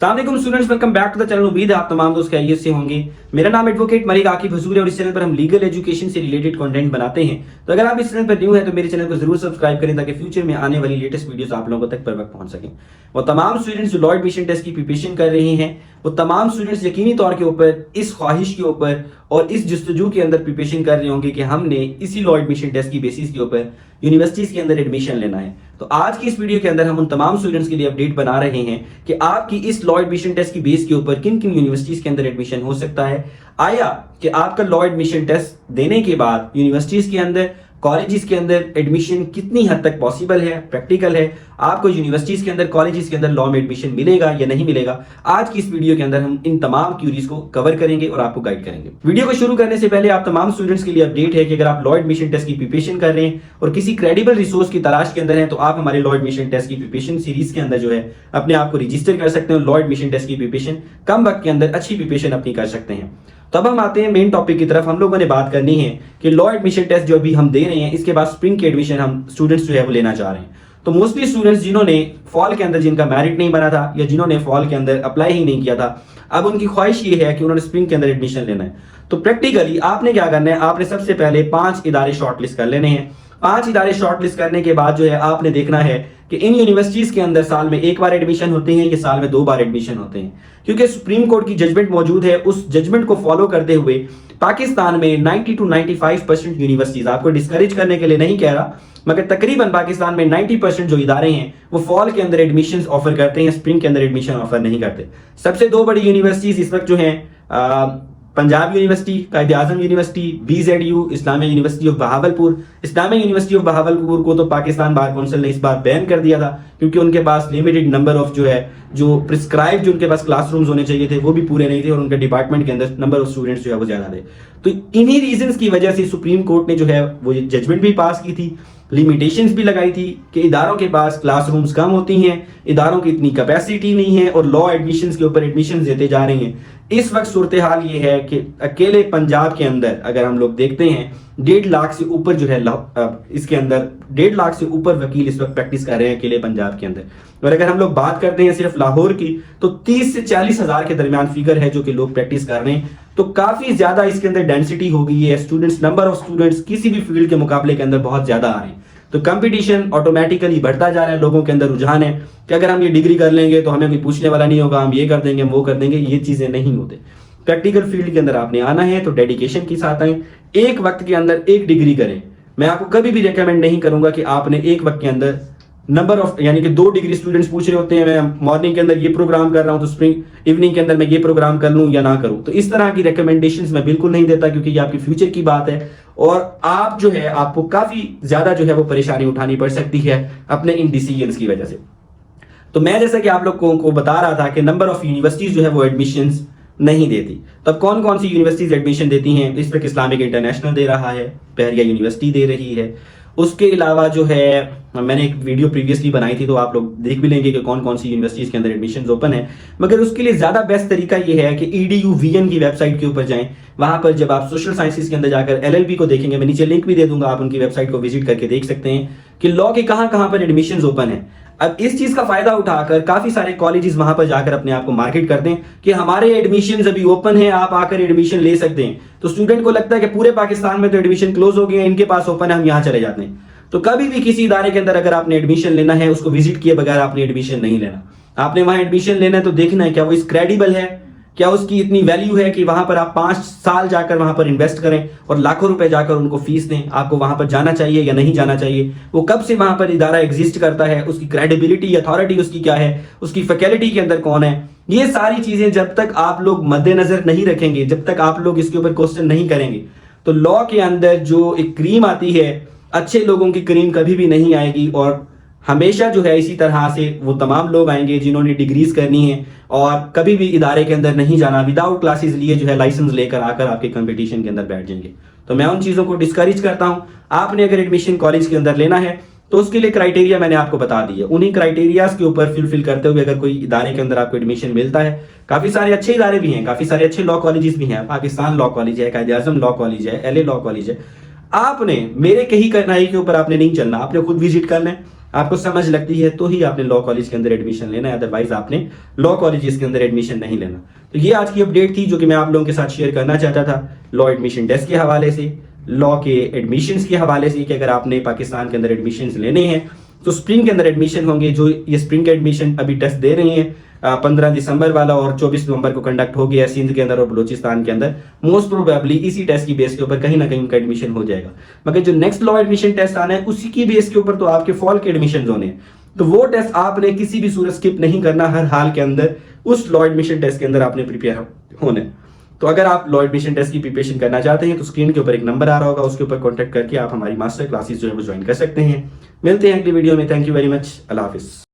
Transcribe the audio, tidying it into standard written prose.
अस्सलाम students, welcome back to the channel. उम्मीद है आप तमाम दोस्त खैरियत से होंगे। मेरा नाम एडवोकेट मलिक आकिब हसूर है और इस चैनल पर हम लीगल एजुकेशन से रिलेटेड कंटेंट बनाते हैं। तो अगर आप इस चैनल पर न्यू है तो मेरे चैनल को जरूर सब्सक्राइब करें ताकि फ्यूचर में आने वाली लेटेस्ट वीडियोस आप लोगों तक पर वक्त पहुंच सकें। और तमाम स्टूडेंट्स जो लॉ एडमिशन टेस्ट की प्रिपरेशन कर रहे हैं वो तमाम स्टूडेंट्स यकीनी तौर के ऊपर इस ख्वाहिश के ऊपर और इस जस्तजू के अंदर प्रिपरेशन कर रहे होंगे कि हमने इसी लॉ एडमिशन टेस्ट की बेसिस के ऊपर यूनिवर्सिटीज के अंदर एडमिशन लेना है। तो आज की इस वीडियो के अंदर हम उन तमाम स्टूडेंट्स के लिए अपडेट बना रहे हैं कि आपकी इस लॉ एडमिशन टेस्ट की बेस के ऊपर किन किन यूनिवर्सिटीज के अंदर एडमिशन हो सकता है। आया कि आपका लॉ एडमिशन टेस्ट देने के बाद यूनिवर्सिटीज के अंदर, कॉलेजेस के अंदर एडमिशन कितनी हद तक पॉसिबल है, प्रैक्टिकल है, आपको यूनिवर्सिटीज के अंदर, कॉलेजेस के अंदर लॉ में एडमिशन मिलेगा या नहीं मिलेगा। आज की इस वीडियो के अंदर हम इन तमाम क्यूरीज को कवर करेंगे और आपको गाइड करेंगे। वीडियो को शुरू करने से पहले आप तमाम स्टूडेंट्स के लिए अपडेट है कि अगर आप लॉ एडमिशन टेस्ट की प्रिपरेशन कर रहे हैं और किसी क्रेडिबल रिसोर्स की तलाश के अंदर हैं तो आप हमारे लॉ एडमिशन टेस्ट की प्रिपरेशन सीरीज के अंदर जो है अपने आप को रजिस्टर कर सकते हैं। लॉ एडमिशन टेस्ट की प्रिपरेशन कम वक्त के अंदर अच्छी प्रिपरेशन अपनी कर सकते हैं। तो अब हम आते हैं मेन टॉपिक की तरफ। हम लोगों ने बात करनी है कि लॉ एडमिशन टेस्ट जो अभी हम दे रहे हैं इसके बाद स्प्रिंग के एडमिशन हम स्टूडेंट्स जो है वो लेना चाह रहे हैं। तो मोस्टली स्टूडेंट्स जिन्होंने फॉल के अंदर जिनका मेरिट नहीं बना था या जिन्होंने फॉल के अंदर अप्लाई ही नहीं किया था, अब उनकी ख्वाहिश ये है कि उन्होंने स्प्रिंग के अंदर एडमिशन लेना है। तो प्रैक्टिकली आपने क्या करना है, आपने सबसे पहले 5 इदारे शॉर्टलिस्ट कर लेने हैं। 5 इदारे शॉर्टलिस्ट करने के बाद जो है आपने देखना है कि इन यूनिवर्सिटीज के अंदर साल में 1 बार एडमिशन होते हैं या साल में 2 बार एडमिशन होते हैं। क्योंकि सुप्रीम कोर्ट की जजमेंट मौजूद है, उस जजमेंट को फॉलो करते हुए पाकिस्तान में 90 to 95% यूनिवर्सिटीज, आपको डिस्करेज करने के लिए नहीं कह रहा, मगर तकरीबन पाकिस्तान में 90% जो इदारे हैं वो फॉल के अंदर एडमिशन ऑफर करते हैं, स्प्रिंग के अंदर एडमिशन ऑफर नहीं करते। सबसे 2 बड़ी यूनिवर्सिटीज इस वक्त जो हैं Punjab university, Quaid e Azam university, BZU, Islamia university of Bahawalpur. Islamia university of Bahawalpur को तो पाकिस्तान बार काउंसिल ने इस बार बैन कर दिया था क्योंकि उनके पास लिमिटेड नंबर ऑफ जो प्रिस्क्राइब जो उनके पास क्लासरूम्स होने चाहिए थे वो भी पूरे नहीं थे और उनके डिपार्टमेंट के अंदर नंबर ऑफ स्टूडेंट्स जो है वो ज्यादा थे। तो इन्हीं रीजंस की वजह से सुप्रीम कोर्ट ने जो है वो जजमेंट भी पास की थी, लिमिटेशंस भी लगाई थी कि इदारों के पास क्लासरूम्स कम होती हैं, इदारों की इतनी कैपेसिटी नहीं है और लॉ एडमिशंस के ऊपर एडमिशंस देते जा रहे हैं। इस वक्त सूरत हाल ये है कि अकेले पंजाब के अंदर अगर हम लोग देखते हैं 1.5 लाख से ऊपर जो है इसके अंदर 1.5 लाख से ऊपर वकील इस वक्त प्रैक्टिस कर रहे हैं अकेले पंजाब के अंदर। और अगर हम लोग बात करते हैं सिर्फ लाहौर की तो 30 से 40 हजार के दरमियान फिगर है जो कि लोग प्रैक्टिस कर रहे हैं। तो काफी ज्यादा इसके अंदर डेंसिटी हो गई है, स्टूडेंट्स, नंबर ऑफ स्टूडेंट्स किसी भी फील्ड के मुकाबले के अंदर बहुत ज्यादा आ रहे हैं। तो कंपटीशन ऑटोमेटिकली बढ़ता जा रहा है, लोगों के अंदर रुझान है कि अगर हम ये डिग्री कर लेंगे तो हमें कोई पूछने वाला नहीं होगा, हम ये कर देंगे, हम वो कर देंगे। ये चीजें नहीं होते। प्रैक्टिकल फील्ड के अंदर आपने आना है तो डेडिकेशन के साथ आए, एक वक्त के अंदर एक डिग्री करें। मैं आपको कभी भी रिकमेंड नहीं करूंगा कि आपने एक वक्त के अंदर नंबर ऑफ यानी कि 2 डिग्री स्टूडेंट्स पूछ रहे होते हैं, मैं मॉर्निंग के अंदर ये प्रोग्राम कर रहा हूं तो स्प्रिंग इवनिंग के अंदर मैं ये प्रोग्राम कर लूं या ना करूं। तो इस तरह की रिकमेंडेशंस मैं बिल्कुल नहीं देता क्योंकि ये आपकी फ्यूचर की बात है और आप जो है आपको काफी ज्यादा जो है वो परेशानी उठानी पड़ सकती है अपने इन डिसीजंस की वजह से। तो मैं जैसा कि आप लोगों को बता रहा था कि नंबर ऑफ यूनिवर्सिटीज जो है वो एडमिशंस नहीं देती। तब कौन कौन सी यूनिवर्सिटीज एडमिशन देती हैं? इस पर इस्लामिक इंटरनेशनल दे रहा है, बहरिया यूनिवर्सिटी दे रही है। उसके अलावा जो है मैंने एक वीडियो प्रीवियसली बनाई थी तो आप लोग देख भी लेंगे कि कौन कौन सी यूनिवर्सिटीज के अंदर एडमिशन ओपन है। मगर उसके लिए ज्यादा बेस्ट तरीका ये है कि EDU-VN की वेबसाइट के ऊपर जाएं। वहां पर जब आप सोशल साइंसेज के अंदर जाकर LLB को देखेंगे, मैं नीचे लिंक भी दे दूंगा, आप उनकी वेबसाइट को विजिट करके देख सकते हैं कि लॉ के कहां पर एडमिशन ओपन है। अब इस चीज का फायदा उठाकर काफी सारे कॉलेजेस वहां पर जाकर अपने आप को मार्केट करते हैं कि हमारे एडमिशन अभी ओपन है, आप आकर एडमिशन ले सकते हैं। तो स्टूडेंट को लगता है कि पूरे पाकिस्तान में तो एडमिशन क्लोज हो गए हैं, इनके पास ओपन है, हम यहाँ चले जाते हैं। तो कभी भी किसी इदारे के अंदर अगर आपने एडमिशन लेना है उसको विजिट किए बगैर आपने एडमिशन नहीं लेना। आपने वहां एडमिशन लेना है तो देखना है क्या वो इस क्रेडिबल है, क्या उसकी इतनी वैल्यू है कि वहां पर आप 5 साल जाकर वहां पर इन्वेस्ट करें और लाखों रुपए जाकर उनको फीस दें। आपको वहां पर जाना चाहिए या नहीं जाना चाहिए, वो कब से वहां पर इदारा एग्जिस्ट करता है, उसकी क्रेडिबिलिटी, अथॉरिटी उसकी क्या है, उसकी फैकल्टी के अंदर कौन है। ये सारी चीजें जब तक आप लोग मद्देनजर नहीं रखेंगे, जब तक आप लोग इसके ऊपर क्वेश्चन नहीं करेंगे तो लॉ के अंदर जो एक क्रीम आती है, अच्छे लोगों की क्रीम कभी भी नहीं आएगी। और हमेशा जो है इसी तरह से वो तमाम लोग आएंगे जिन्होंने डिग्रीज करनी है और कभी भी इदारे के अंदर नहीं जाना, विदाउट क्लासेस लिए जो है लाइसेंस लेकर आकर आपके कंपटीशन के अंदर बैठ जाएंगे। तो मैं उन चीजों को डिस्करेज करता हूं। आपने अगर एडमिशन कॉलेज के अंदर लेना है तो उसके लिए क्राइटेरिया मैंने आपको बता दिया, उन्हीं क्राइटेरियाज के ऊपर फुलफिल करते हुए अगर कोई इदारे के अंदर आपको एडमिशन मिलता है, काफी सारे अच्छे इदारे भी हैं, काफी सारे अच्छे लॉ कॉलेजेस भी हैं, पाकिस्तान लॉ कॉलेज है, कायदे आजम लॉ कॉलेज है, LA लॉ कॉलेज है। आपने मेरे कहीं करनाई के ऊपर आपने नहीं चलना, आपने खुद विजिट करना है, आपको समझ लगती है तो ही आपने लॉ कॉलेज के अंदर एडमिशन लेना है, अदरवाइज आपने लॉ कॉलेजेस के अंदर एडमिशन नहीं लेना। तो ये आज की अपडेट थी जो कि मैं आप लोगों के साथ शेयर करना चाहता था, लॉ एडमिशन टेस्ट के हवाले से, लॉ के एडमिशन्स के हवाले से, कि अगर आपने पाकिस्तान के अंदर एडमिशन्स लेने हैं तो स्प्रिंग के अंदर एडमिशन होंगे। जो ये स्प्रिंग के एडमिशन अभी टेस्ट दे रहे हैं 15 दिसंबर वाला और 24 नवंबर को कंडक्ट हो गया सिंध के अंदर और बलूचिस्तान के अंदर, मोस्ट प्रोबेबली इसी टेस्ट की बेस के ऊपर कहीं ना कहीं उनका एडमिशन हो जाएगा। मगर जो नेक्स्ट लॉ एडमिशन टेस्ट आना है उसी की बेस के ऊपर तो आपके फॉल के एडमिशन होने हैं, तो वो टेस्ट आपने किसी भी सूरत स्किप नहीं करना, हर हाल के अंदर उस लॉ एडमिशन टेस्ट के अंदर आपने प्रिपेयर होना है। तो अगर आप लॉ एडमिशन टेस्ट की प्रिपरेशन करना चाहते हैं तो स्क्रीन के ऊपर एक नंबर आ रहा होगा, उसके ऊपर कॉन्टैक्ट करके आप हमारी मास्टर क्लासेस जो है वो ज्वाइन कर सकते हैं। मिलते हैं अगली वीडियो में। Thank you very much. Allah Hafiz.